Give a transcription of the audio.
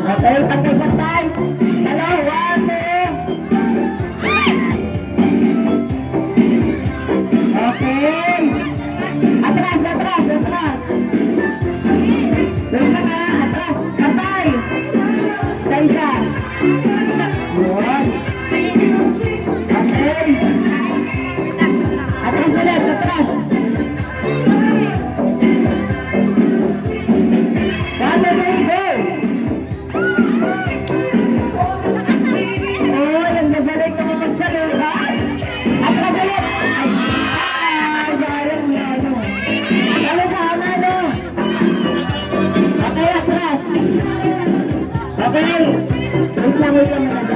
Okay, pagkakatay. Dalawa, okay. Atras, atras, atras. Doon ka na, atras. Katay. Isa. Yun. Okay. Atras ulit, atras. Kano na go? Oh, yung nagaling naman magsalita. Atras ulit. Galing niya, ano. Kano sa ano? Okay, atras. Okay. Wait lang muna.